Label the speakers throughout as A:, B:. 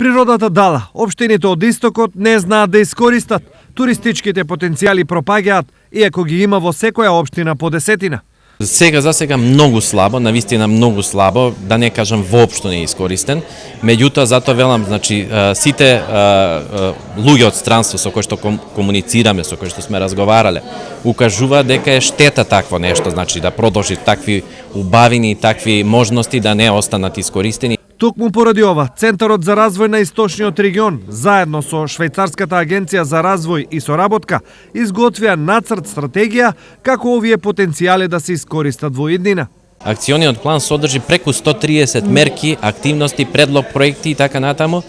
A: Природата дала, општините од истокот не знаат да искористат. Туристичките потенцијали пропаѓаат, иако ги има во секоја општина по десетина.
B: За сега многу слабо, навистина многу слабо, да не кажам воопшто не е искористен. Меѓутоа, затоа велам, значи, сите луѓе од странство со кои што комуницираме, со кои што сме разговарале, укажува дека е штета такво нешто, значи да продолжи такви убавини и такви можности да не останат искористени.
A: Токму поради ова, Центарот за развој на Источниот регион, заедно со Швајцарската агенција за развој и соработка, изготвија нацрт стратегија како овие потенцијали да се искористат во иднина.
B: Акциониот план содржи преку 130 мерки, активности, предлог, проекти и така натаму.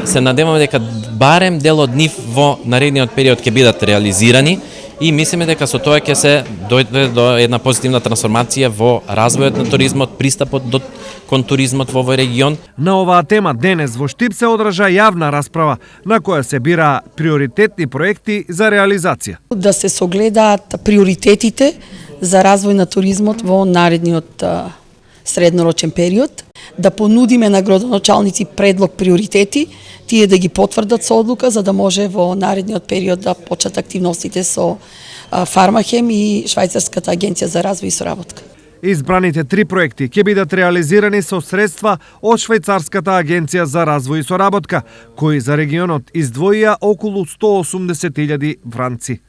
B: Се надеваме дека барем дел од нив во наредниот период ќе бидат реализирани и мислиме дека со тоа ќе се дојде до една позитивна трансформација во развојот на туризмот, пристапот кон туризмот во овој регион.
A: На оваа тема денес во Штип се одржа јавна расправа на која се бира приоритетни проекти за реализација.
C: Да се согледаат приоритетите за развој на туризмот во наредниот среднорочен период, да понудиме на градоначалници предлог приоритети, тие да ги потврдат со одлука за да може во наредниот период да почнат активностите со Фармахем и Швајцарската агенција за развој и соработка.
A: Избраните 3 проекти ќе бидат реализирани со средства од Швајцарската агенција за развој и соработка, кои за регионот издвоија околу 180.000 франци.